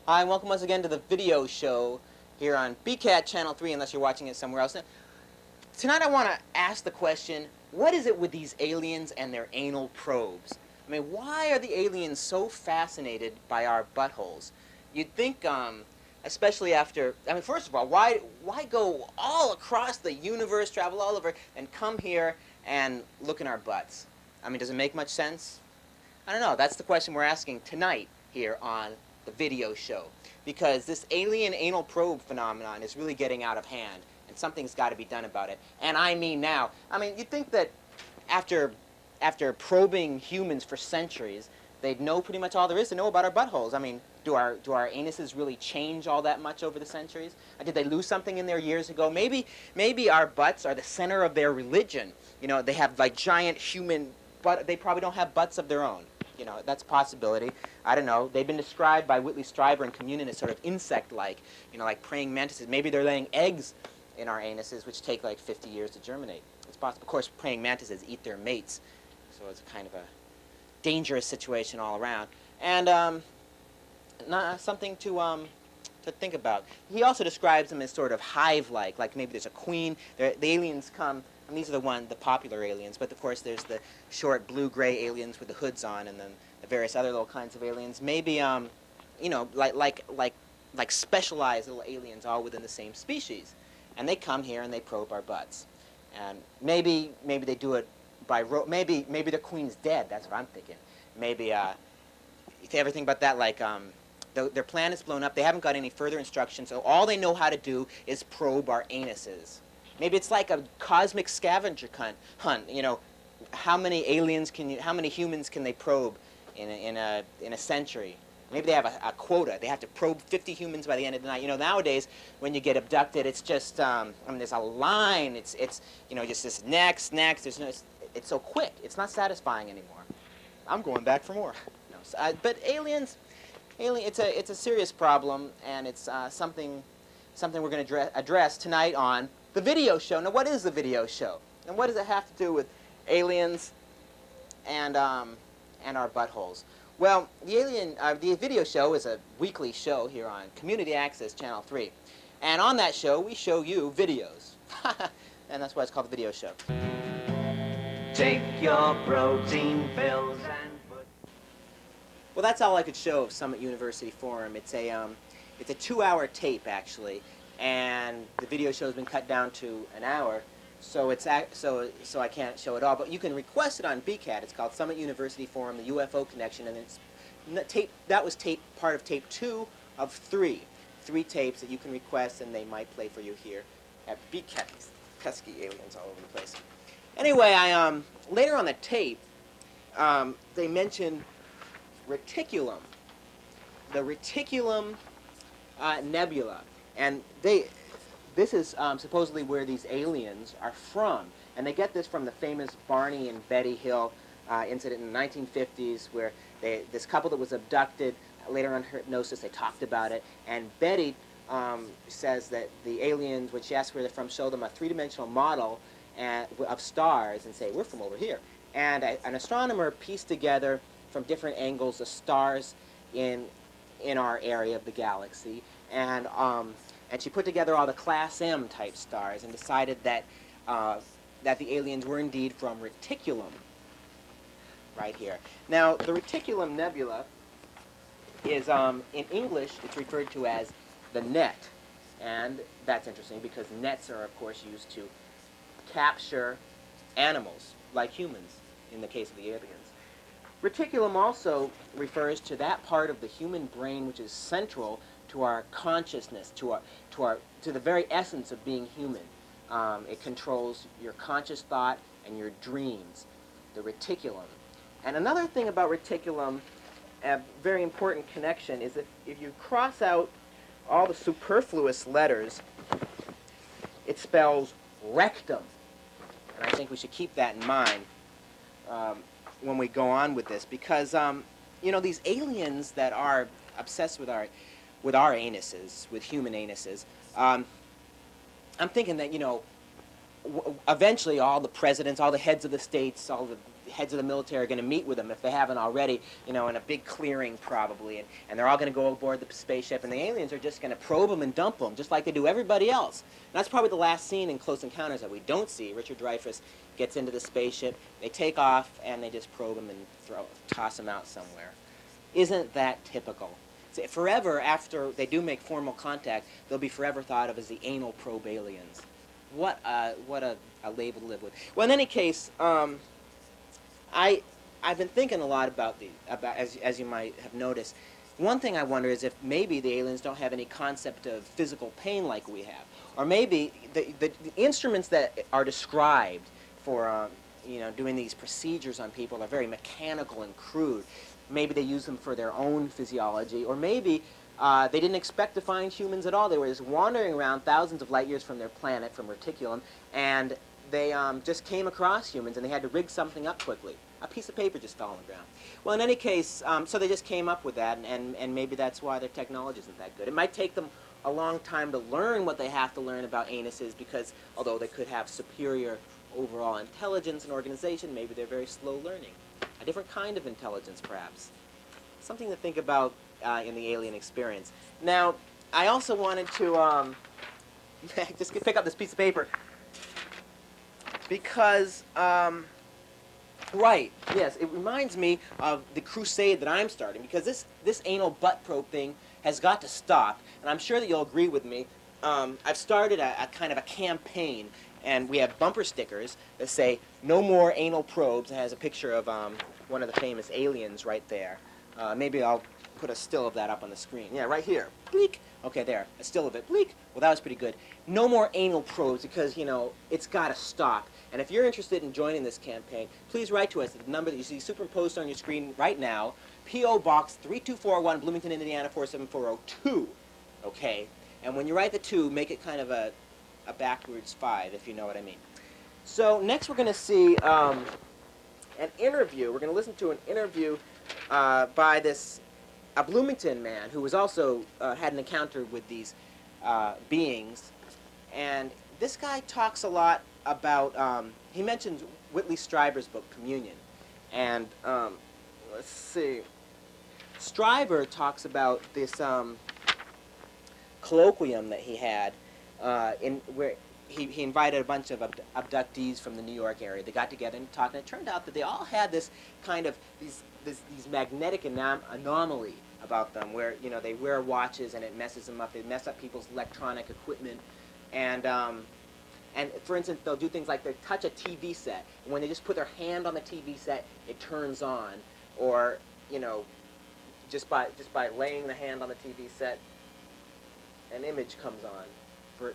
Hi, and welcome once again to the video show here on BCAT Channel 3, unless you're watching it somewhere else. Now, tonight I want to ask the question, what is it with these aliens and their anal probes? I mean, why are the aliens so fascinated by our buttholes? You'd think, especially after, I mean, first of all, why go all across the universe, travel all over, and come here and look in our butts? I mean, does it make much sense? I don't know. That's the question we're asking tonight here on the video show, because this alien anal probe phenomenon is really getting out of hand, and something's got to be done about it. And I mean now. I mean, you'd think that after probing humans for centuries, they'd know pretty much all there is to know about our buttholes. I mean, do our anuses really change all that much over the centuries? Did they lose something in there years ago? Maybe our butts are the center of their religion. You know, they have like giant human butt. They probably don't have butts of their own. You know, that's a possibility. I don't know. They've been described by Whitley Strieber and Communion as sort of insect-like, you know, like praying mantises. Maybe they're laying eggs in our anuses, which take like 50 years to germinate. It's possible. Of course, praying mantises eat their mates, so it's kind of a dangerous situation all around. And something to think about. He also describes them as sort of hive-like, like maybe there's a queen. The aliens come. And these are the popular aliens, but of course there's the short blue-gray aliens with the hoods on, and then the various other little kinds of aliens. Maybe, you know, like specialized little aliens all within the same species, and they come here and they probe our butts. And maybe they do it by maybe the queen's dead. That's what I'm thinking. Maybe if you ever think about that, like their plan is blown up. They haven't got any further instructions, so all they know how to do is probe our anuses. Maybe it's like a cosmic scavenger hunt. You know, how many humans can they probe in a century? Maybe they have a quota. They have to probe 50 humans by the end of the night. You know, nowadays when you get abducted, it's just I mean, there's a line. It's you know, just this next. There's no. It's so quick. It's not satisfying anymore. I'm going back for more. No, but aliens, it's a serious problem, and it's something we're going to address tonight on the video show. Now, what is the video show? And what does it have to do with aliens and our buttholes? Well, the video show is a weekly show here on Community Access Channel 3. And on that show, we show you videos. And that's why it's called the video show. Take your protein pills and put... Well, that's all I could show of Summit University Forum. It's a 2-hour tape, actually. And the video show has been cut down to an hour, so I can't show it all. But you can request it on BCAT. It's called Summit University Forum, the UFO Connection, and it's that was part of tape 2 of 3 tapes that you can request, and they might play for you here at BCAT. These pesky aliens all over the place. Anyway, later on the tape, they mention reticulum, the reticulum nebula. And this is supposedly where these aliens are from. And they get this from the famous Barney and Betty Hill incident in the 1950s, where this couple that was abducted, later on hypnosis, they talked about it. And Betty says that the aliens, when she asks where they're from, show them a three-dimensional model of stars and say, we're from over here. And an astronomer pieced together from different angles the stars in our area of the galaxy. And she put together all the Class M type stars and decided that the aliens were indeed from reticulum, right here. Now, the reticulum nebula is, in English, it's referred to as the net. And that's interesting because nets are, of course, used to capture animals, like humans, in the case of the aliens. Reticulum also refers to that part of the human brain which is central to our consciousness, to the very essence of being human. It controls your conscious thought and your dreams, the reticulum. And another thing about reticulum, a very important connection, is that if you cross out all the superfluous letters, it spells rectum. And I think we should keep that in mind when we go on with this, because you know, these aliens that are obsessed with our anuses, with human anuses, I'm thinking that, you know, eventually all the presidents, all the heads of the states, all the heads of the military are going to meet with them if they haven't already, in a big clearing probably, and they're all going to go aboard the spaceship, and the aliens are just going to probe them and dump them, just like they do everybody else. And that's probably the last scene in Close Encounters that we don't see. Richard Dreyfuss gets into the spaceship, they take off, and they just probe him and toss him out somewhere. Isn't that typical? So forever, after they do make formal contact, they'll be forever thought of as the anal probe aliens. What a label to live with. Well, in any case, I've been thinking a lot about as you might have noticed. One thing I wonder is if maybe the aliens don't have any concept of physical pain like we have, or maybe the instruments that are described for doing these procedures on people are very mechanical and crude. Maybe they use them for their own physiology, or maybe they didn't expect to find humans at all. They were just wandering around thousands of light years from their planet, from Reticulum, and they just came across humans, and they had to rig something up quickly. A piece of paper just fell on the ground. Well, in any case, so they just came up with that, and maybe that's why their technology isn't that good. It might take them a long time to learn what they have to learn about anuses, because although they could have superior overall intelligence and organization, maybe they're very slow learning. A different kind of intelligence, perhaps. Something to think about in the alien experience. Now, I also wanted to just pick up this piece of paper because, right, yes, it reminds me of the crusade that I'm starting, because this anal butt probe thing has got to stop, and I'm sure that you'll agree with me. I've started a kind of a campaign, and we have bumper stickers that say, "No more anal probes." It has a picture of one of the famous aliens right there. Maybe I'll put a still of that up on the screen. Yeah, right here. Bleak. Okay, there. A still of it. Bleak. Well, that was pretty good. No more anal probes, because, it's got to stop. And if you're interested in joining this campaign, please write to us at the number that you see superimposed on your screen right now, P.O. Box 3241, Bloomington, Indiana 47402. Okay? And when you write the 2, make it kind of a backwards 5, if you know what I mean. So next we're going to see an interview. We're going to listen to an interview by a Bloomington man who was also had an encounter with these beings. And this guy talks a lot about, he mentions Whitley Strieber's book, Communion. And let's see. Strieber talks about this colloquium that he had where he invited a bunch of abductees from the New York area. They got together and talked, and it turned out that they all had this kind of these magnetic anomaly about them, where they wear watches and it messes them up. They mess up people's electronic equipment, and for instance, they'll do things like they touch a TV set, and when they just put their hand on the TV set, it turns on, or just by laying the hand on the TV set, an image comes on,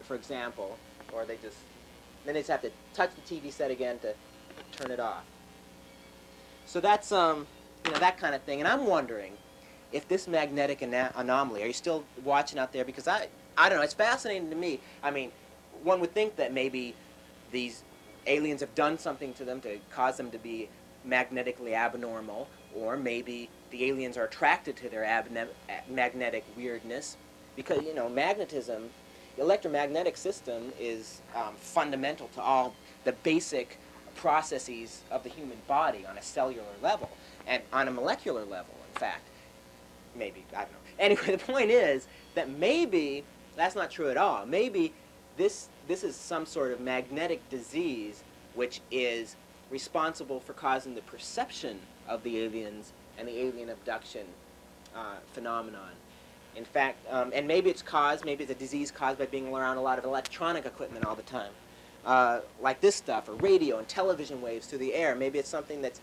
for example. Or then they just have to touch the TV set again to turn it off. So that's that kind of thing. And I'm wondering if this magnetic anomaly, are you still watching out there? Because I don't know, it's fascinating to me. I mean, one would think that maybe these aliens have done something to them to cause them to be magnetically abnormal, or maybe the aliens are attracted to their magnetic weirdness, because magnetism. The electromagnetic system is fundamental to all the basic processes of the human body on a cellular level, and on a molecular level, in fact. Maybe, I don't know. Anyway, the point is that maybe that's not true at all. Maybe this is some sort of magnetic disease which is responsible for causing the perception of the aliens and the alien abduction phenomenon. In fact, and maybe it's a disease caused by being around a lot of electronic equipment all the time, like this stuff, or radio and television waves through the air. Maybe it's something that's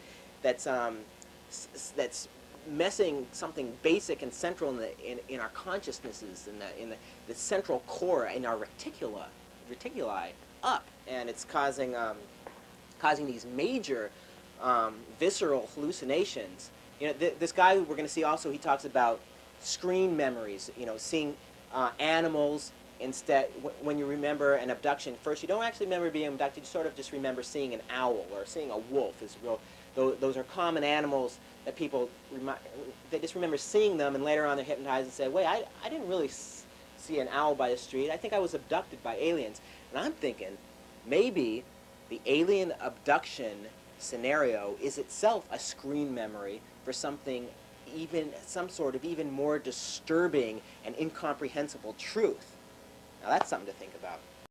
messing something basic and central in our consciousnesses, in the central core, in our reticuli up, and it's causing these major visceral hallucinations. This guy we're going to see also, he talks about screen memories, seeing animals instead. When you remember an abduction, first you don't actually remember being abducted, you sort of just remember seeing an owl or seeing a wolf. Those are common animals that people, they just remember seeing them, and later on they're hypnotized and say, wait, I didn't really see an owl by the street, I think I was abducted by aliens. And I'm thinking, maybe the alien abduction scenario is itself a screen memory for something some sort of even more disturbing and incomprehensible truth. Now that's something to think about.